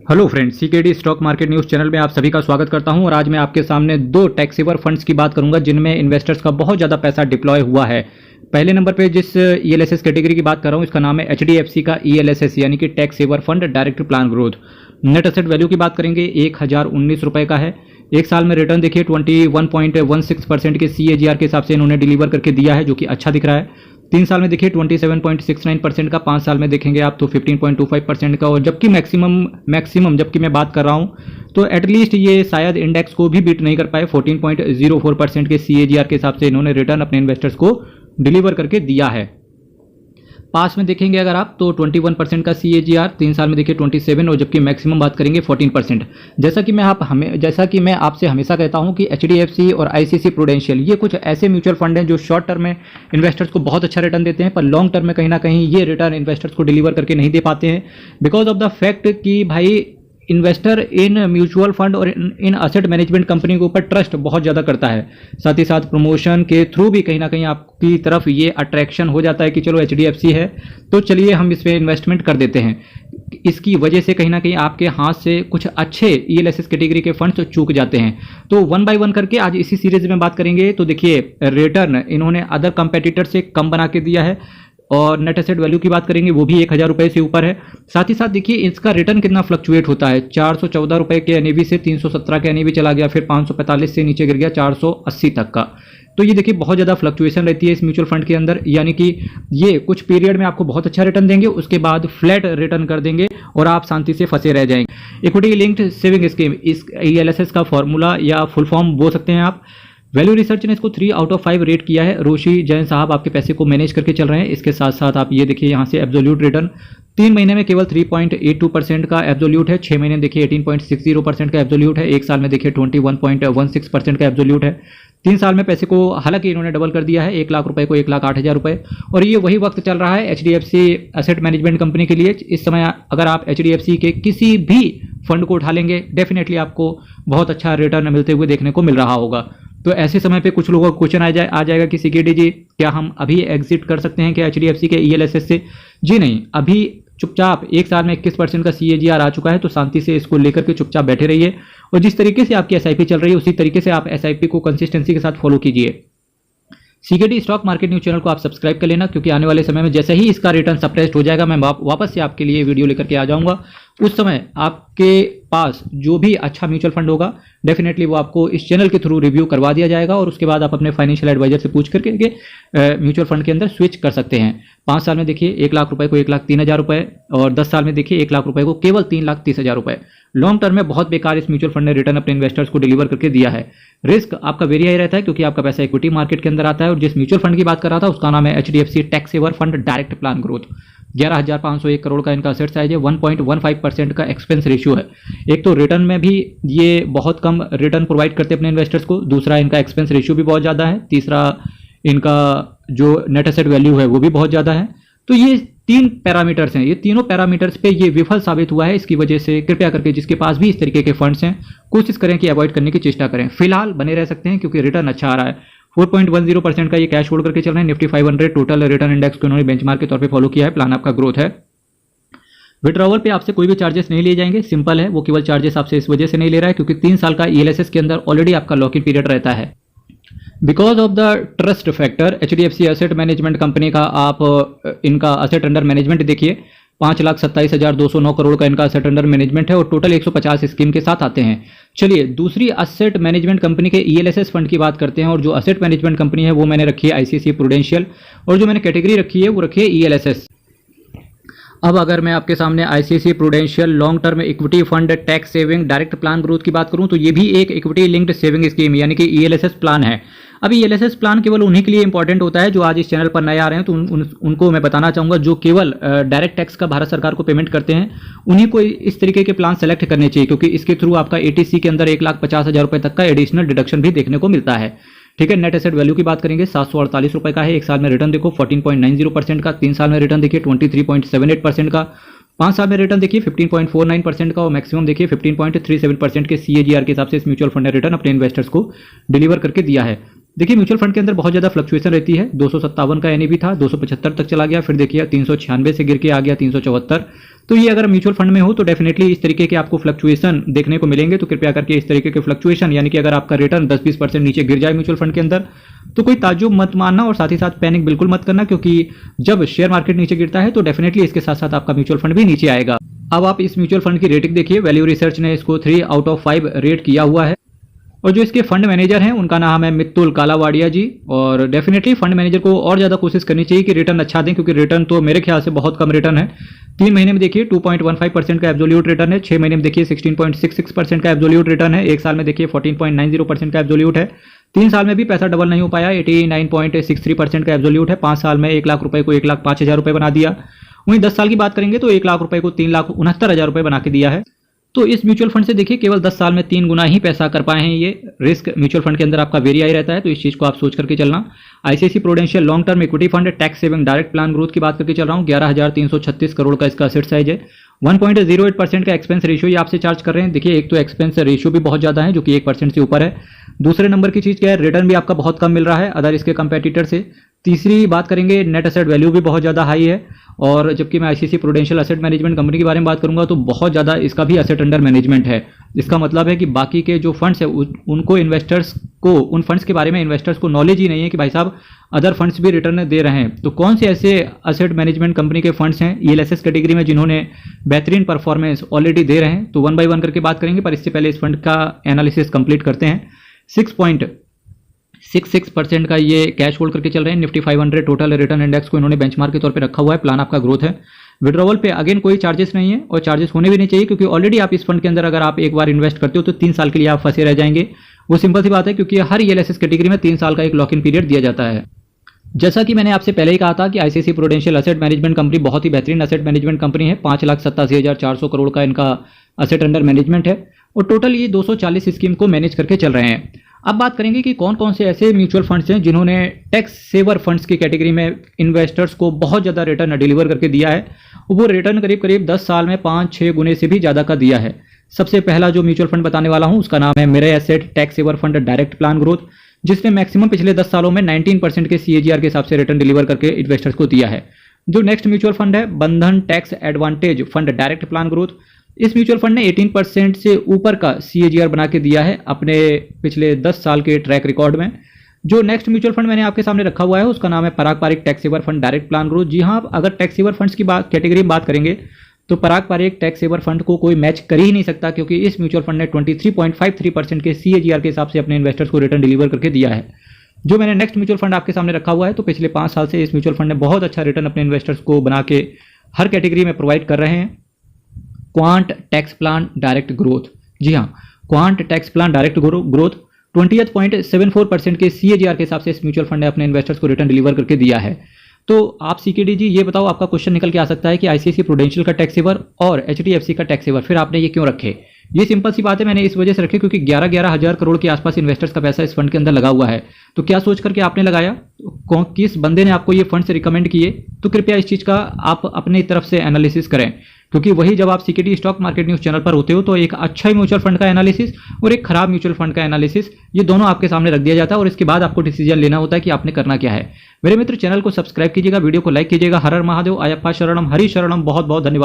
Hello friends, CKD stock market news channel में आप सभी का स्वागत करता हूं। और आज मैं आपके सामने दो टैक्स सेवर फंड्स की बात करूंगा जिनमें इन्वेस्टर्स का बहुत ज़्यादा पैसा डिप्लॉय हुआ है। पहले नंबर पे जिस ईएलएसएस कैटेगरी की बात कर रहा हूं, इसका नाम है एचडीएफसी का ईएलएसएस यानी कि tax saver fund direct plan growth. Net asset value की बात करेंगे 1019 रुपये का है। एक साल में रिटर्न देखिए 21.16% के CAGR के हिसाब से इन्होंने डिलीवर करके दिया है, जो कि अच्छा दिख रहा है। 3 साल में देखिए 27.69% का, 5 साल में देखेंगे आप तो 15.25% का। और जबकि मैक्सिमम जबकि मैं बात कर रहा हूं तो एटलीस्ट ये शायद इंडेक्स को भी बीट नहीं कर पाए। 14.04% के CAGR के हिसाब से इन्होंने रिटर्न अपने इन्वेस्टर्स को डिलीवर करके दिया है। पास में देखेंगे अगर आप तो 21% का CAGR, 3 साल में देखिए 27, और जबकि मैक्सिमम बात करेंगे 14%। जैसा कि मैं आपसे हमेशा कहता हूं कि HDFC और ICICI प्रूडेंशियल ये कुछ ऐसे म्यूचुअल फंड हैं जो शॉर्ट टर्म में इन्वेस्टर्स को बहुत अच्छा रिटर्न देते हैं, पर लॉन्ग टर्म में कहीं ना कहीं ये रिटर्न इन्वेस्टर्स को डिलीवर करके नहीं दे पाते हैं, बिकॉज ऑफ द फैक्ट कि भाई इन्वेस्टर इन म्यूचुअल फंड और इन असेट मैनेजमेंट कंपनी के ऊपर ट्रस्ट बहुत ज़्यादा करता है। साथ ही साथ प्रमोशन के थ्रू भी कहीं ना कहीं आपकी तरफ ये अट्रैक्शन हो जाता है कि चलो HDFC है तो चलिए हम इस पर इन्वेस्टमेंट कर देते हैं। इसकी वजह से कहीं ना कहीं आपके हाथ से कुछ अच्छे ELSS कैटेगरी के फंड्स चूक जाते हैं। तो वन बाय वन करके आज इसी सीरीज में बात करेंगे। तो देखिए, रिटर्न इन्होंने अदर कंपेटिटर से कम बना के दिया है, और नेट एसेट वैल्यू की बात करेंगे वो भी 1000 रुपये से ऊपर है। साथ ही साथ देखिए इसका रिटर्न कितना फ्लक्चुएट होता है। 414 रुपये के NAV से 317 के NAV चला गया, फिर 545 से नीचे गिर गया 480 तक का। तो ये देखिए बहुत ज़्यादा फ्लक्चुएशन रहती है इस म्यूचुअल फंड के अंदर, यानी कि ये कुछ पीरियड में आपको बहुत अच्छा रिटर्न देंगे, उसके बाद फ्लैट रिटर्न कर देंगे और आप शांति से फंसे रह जाएंगे। इक्विटी लिंक्ड सेविंग स्कीम, इस ELSS का फॉर्मूला या फुल फॉर्म बोल सकते हैं आप। वैल्यू रिसर्च ने इसको 3 आउट ऑफ 5 रेट किया है। रोशी जैन साहब आपके पैसे को मैनेज करके चल रहे हैं। इसके साथ साथ आप ये देखिए यहाँ से एब्सोल्यूट रिटर्न 3 महीने में केवल 3.82% का एब्सोल्यूट है, 6 महीने में देखिए 18.60% का एब्सोल्यूट है, एक साल में देखिए 21.16% का एब्सोल्यूट है। 3 साल में पैसे को हालांकि इन्होंने डबल कर दिया है, 1 लाख रुपए को 1,08,000 रुपए। और ये वही वक्त चल रहा है HDFC एसेट मैनेजमेंट कंपनी के लिए। इस समय अगर आप HDFC के किसी भी फंड को उठा लेंगे डेफिनेटली आपको बहुत अच्छा रिटर्न मिलते हुए देखने को मिल रहा होगा। तो ऐसे समय पे कुछ लोगों का क्वेश्चन आ जाएगा कि सीकेडी जी क्या हम अभी एग्जिट कर सकते हैं क्या HDFC के ELSS से? जी नहीं, अभी चुपचाप 1 साल में 21% का CAGR आ चुका है, तो शांति से इसको लेकर के चुपचाप बैठे रहिए। और जिस तरीके से आपकी SIP चल रही है उसी तरीके से आप SIP को कंसिस्टेंसी के साथ फॉलो कीजिए। CKD stock market news channel को आप सब्सक्राइब कर लेना, क्योंकि आने वाले समय में जैसे ही इसका रिटर्न सप्रेस्ड हो जाएगा मैं वापस से आपके लिए वीडियो लेकर के आ जाऊंगा। उस समय आपके पास जो भी अच्छा म्यूचुअल फंड होगा डेफिनेटली वो आपको इस चैनल के थ्रू रिव्यू करवा दिया जाएगा, और उसके बाद आप अपने फाइनेंशियल एडवाइजर से पूछ करके म्यूचुअल फंड के अंदर स्विच कर सकते हैं। 5 साल में देखिए 1 लाख रुपए को 1,03,000 रुपए, और 10 साल में देखिए 1 लाख रुपए को केवल 3,30,000 रुपए। लॉन्ग टर्म में बहुत बेकार इस म्यूचुअल फंड ने रिटर्न अपने इन्वेस्टर्स को डिलीवर करके दिया है। रिस्क आपका वेरी हाई रहता है क्योंकि आपका पैसा इक्विटी मार्केट के अंदर आता है। और जिस म्यूचुअल फंड की बात कर रहा था उसका नाम है HDFC tax saver fund direct plan growth. 11,501 crore का इनका असेट साइज है, 1.15% का एक्सपेंस रेशियो है। एक तो रिटर्न में भी ये बहुत कम रिटर्न प्रोवाइड करते हैं अपने इन्वेस्टर्स को, दूसरा इनका एक्सपेंस रेशियो भी बहुत ज़्यादा है, तीसरा इनका जो नेट एसेट वैल्यू है वो भी बहुत ज़्यादा है। तो ये 3 पैरामीटर्स हैं, ये तीनों पैरामीटर्स पे ये विफल साबित हुआ है। इसकी वजह से कृपया करके जिसके पास भी इस तरीके के फंड्स हैं कोशिश करें कि अवॉइड करने की चेष्टा करें। फिलहाल बने रह सकते हैं क्योंकि रिटर्न अच्छा आ रहा है। 4.10% का ये कैश होल्ड करके चल रहे हैं। निफ्टी 500 टोटल रिटर्न इंडेक्स को इन्होंने बेंचमार्क के तौर पे फॉलो किया है। प्लान आपका ग्रोथ है। विड्रॉवल पे आपसे कोई भी चार्जेस नहीं लिए जाएंगे, सिंपल है। वो केवल चार्जेस आपसे इस वजह से नहीं ले रहा है क्योंकि 3 साल का ELSS के अंदर ऑलरेडी आपका लॉक इन पीरियड रहता है। Because of the trust factor HDFC asset management company का आप इनका असेट अंडर मैनेजमेंट देखिए 5,27,209 करोड़ का इनका असेट अंडर मैनेजमेंट है, और टोटल 150 स्कीम के साथ आते हैं। चलिए दूसरी असेट मैनेजमेंट कंपनी के ELSS फंड की बात करते हैं। और जो असेट मैनेजमेंट कंपनी है वो मैंने रखी है ICICI प्रूडेंशियल, और जो मैंने कैटेगरी रखी है वो रखी है ELSS। अब अगर मैं आपके सामने ICICI prudential long term equity fund tax saving direct plan growth की बात करूं तो ये भी एक इक्विटी लिंक्ड सेविंग स्कीम यानी कि ELSS प्लान है। अब ELSS प्लान केवल उन्हीं के लिए इंपॉर्टेंट होता है जो आज इस चैनल पर नए आ रहे हैं, तो उनको मैं बताना चाहूँगा जो केवल डायरेक्ट टैक्स का भारत सरकार को पेमेंट करते हैं उन्हीं को इस तरीके के प्लान सेलेक्ट करने चाहिए, क्योंकि इसके थ्रू आपका ATC के अंदर 1,50,000 रुपये तक का एडिशनल डिडक्शन भी देखने को मिलता है। ठीक है, नेट एसेट वैल्यू की बात करेंगे 748 रुपये का है। 1 साल में रिटर्न देखो 14.90% का, 3 साल में रिटर्न देखिए 23.78% का, 5 साल में रिटर्न देखिए 15.49% का, और मैक्सिमम देखिए 15.37% के CAGR के हिसाब से इस म्यूचुअल फंड ने रिटर्न अपने इन्वेस्टर्स को डिलीवर करके दिया है। देखिए म्यूचुअल फंड के अंदर बहुत ज़्यादा फ्लक्चुएशन रहती है। 257 का NAV था, 275 तक चला गया, फिर देखिए 396 से गिर के आ गया 374, तो ये अगर म्यूचुअल फंड में हो तो डेफिनेटली इस तरीके के आपको फ्लक्चुएशन देखने को मिलेंगे। तो कृपया करके इस तरीके के फ्लक्चुएशन, यानी कि अगर आपका रिटर्न 10-20% नीचे गिर जाए म्यूचुअल फंड के अंदर, तो कोई ताज्जुब मत मानना और साथ ही साथ पैनिक बिल्कुल मत करना, क्योंकि जब शेयर मार्केट नीचे गिरता है तो डेफिनेटली इसके साथ साथ आपका म्यूचुअल फंड भी नीचे आएगा। अब आप इस म्यूचुअल फंड की रेटिंग देखिए, वैल्यू रिसर्च ने इसको 3 आउट ऑफ 5 रेट किया हुआ है और जो इसके फंड मैनेजर हैं उनका नाम है मित्तुल कालावाड़िया जी। और डेफिनेटली फंड मैनेजर को और ज़्यादा कोशिश करनी चाहिए कि रिटर्न अच्छा दें, क्योंकि रिटर्न तो मेरे ख्याल से बहुत कम रिटर्न है। 3 महीने में देखिए 2.15% का एब्सोल्यूट रिटर्न है, 6 महीने में देखिए 16.66% का एब्सोल्यूट रिटर्न है, 1 साल में देखिए 14.90% का एब्सोल्यूट है, 3 साल में भी पैसा डबल नहीं हो पाया, 89.63% का एब्सोल्यूट है, 5 साल में 1 लाख रुपए को 1,05,000 रुपये बना दिया। वहीं 10 साल की बात करेंगे तो 1 लाख रुपए को 3,69,000 रुपये बना के दिया है। तो इस म्यूचुअल फंड से देखिए केवल 10 साल में 3 गुना ही पैसा कर पाए हैं ये। रिस्क म्यूचुअल फंड के अंदर आपका वेरी हाई रहता है, तो इस चीज़ को आप सोच करके चलना। ICICI Prudential long term equity fund tax saving direct plan growth की बात करके चल रहा हूँ। 11,336 करोड़ का इसका असेट साइज है। 1.08% का एक्सपेंस रेशियो ये आपसे चार्ज कर रहे हैं। देखिए एक तो एक्सपेंस रेशियो भी बहुत ज़्यादा है जो कि 1% से ऊपर है। दूसरे नंबर की चीज़ क्या है, रिटर्न भी आपका बहुत कम मिल रहा है अदर इसके कंपेटिटर से। तीसरी बात करेंगे, नेट एसेट वैल्यू भी बहुत ज़्यादा हाई है। और जबकि मैं ICICI Prudential asset management company के बारे में बात करूंगा तो बहुत ज़्यादा इसका भी एसेट अंडर मैनेजमेंट है। इसका मतलब है कि बाकी के जो फंड्स है उनको इन्वेस्टर्स को, उन फंड्स के बारे में इन्वेस्टर्स को नॉलेज ही नहीं है कि भाई साहब अदर फंड्स भी रिटर्न दे रहे हैं। तो कौन से ऐसे एसेट मैनेजमेंट कंपनी के फंड्स हैं ईएलएसएस कैटेगरी में जिन्होंने बेहतरीन परफॉर्मेंस ऑलरेडी दे रहे हैं, तो 1 बाय 1 करके बात करेंगे। पर इससे पहले इस फंड का एनालिसिस कंप्लीट करते हैं। 6.66% का ये कैश होल्ड करके चल रहे हैं। निफ्टी 500 टोटल रिटर्न इंडेक्स को इन्होंने बेंचमार्क के तौर पे रखा हुआ है। प्लान आपका ग्रोथ है। विड्रॉवल पे अगेन कोई चार्जेस नहीं है और चार्जेस होने भी नहीं चाहिए, क्योंकि ऑलरेडी आप इस फंड के अंदर अगर आप एक बार इन्वेस्ट करते हो तो 3 साल के लिए आप फंसे रह जाएंगे। वो सिंपल सी बात है, क्योंकि हर ईएलएसएस कैटेगरी में 3 साल का एक लॉक इन पीरियड दिया जाता है। जैसा कि मैंने आपसे पहले ही कहा था कि ICICI Prudential asset management company बहुत ही बेहतरीन एसेट मैनेजमेंट कंपनी है। 5,87,400 करोड़ का इनका एसेट अंडर मैनेजमेंट है और टोटल ये 240 स्कीम को मैनेज करके चल रहे हैं। अब बात करेंगे कि कौन कौन से ऐसे म्यूचुअल फंड्स हैं जिन्होंने टैक्स सेवर फंड्स की कैटेगरी में इन्वेस्टर्स को बहुत ज़्यादा रिटर्न डिलीवर करके दिया है। वो रिटर्न करीब करीब 10 साल में 5-6 गुने से भी ज़्यादा का दिया है। सबसे पहला जो म्यूचुअल फंड बताने वाला हूँ उसका नाम है Mirae asset tax saver fund direct plan growth, जिसने मैक्सिमम पिछले 10 सालों में 19% के CAGR के हिसाब से रिटर्न डिलीवर करके इन्वेस्टर्स को दिया है। जो नेक्स्ट म्यूचुअल फंड है बंधन tax advantage fund direct plan growth, इस म्यूचुअल फंड ने 18% से ऊपर का CAGR बना के दिया है अपने पिछले 10 साल के ट्रैक रिकॉर्ड में। जो नेक्स्ट म्यूचुअल फंड मैंने आपके सामने रखा हुआ है उसका नाम है Parag Parikh tax saver fund direct plan growth. जी हाँ, अगर टैक्स सेवर फंड्स की बात कैटेगरी में बात करेंगे तो पराग पारिक टैक्स सेवर फंड को कोई मैच कर ही नहीं सकता, क्योंकि इस म्यूचुअल फंड ने 23.53% के CAGR के हिसाब से अपने इन्वेस्टर्स को रिटर्न डिलीवर करके दिया है। जो मैंने नेक्स्ट म्यूचुअल फंड आपके सामने रखा हुआ है तो पिछले 5 साल से इस म्यूचुअल फंड ने बहुत अच्छा रिटर्न अपने इन्वेस्टर्स को बना के हर कैटेगरी में प्रोवाइड कर रहे हैं। Quant tax plan direct growth, जी हाँ, Quant tax plan direct growth 20.74% के CAGR के हिसाब से इस म्यूचुअल फंड ने अपने इन्वेस्टर्स को रिटर्न डिलीवर करके दिया है। तो आप CKD जी ये बताओ, आपका क्वेश्चन निकल के आ सकता है कि आईसीआईसी प्रूडेंशियल का टैक्स सेवर और HDFC का टैक्स सेवर फिर आपने ये क्यों रखे। ये सिंपल सी बात है, मैंने इस वजह से रखे क्योंकि 11-11 हज़ार करोड़ के आसपास इन्वेस्टर्स का पैसा इस फंड के अंदर लगा हुआ है। तो क्या सोच करके आपने लगाया, किस बंदे ने आपको ये फंड से रिकमेंड किए, तो कृपया इस चीज़ का आप अपनी तरफ से एनालिसिस करें, क्योंकि वही जब आप CKD stock market news channel पर होते हो तो एक अच्छा म्यूचुअल फंड का एनालिसिस और एक खराब म्यूचुअल फंड का एनालिसिस ये दोनों आपके सामने रख दिया जाता है और इसके बाद आपको डिसीजन लेना होता है कि आपने करना क्या है। मेरे मित्र, चैनल को सब्सक्राइब कीजिएगा, वीडियो को लाइक कीजिएगा। हर हर महादेव, अयप्पा शरणम, हरि शरणम। बहुत बहुत धन्यवाद।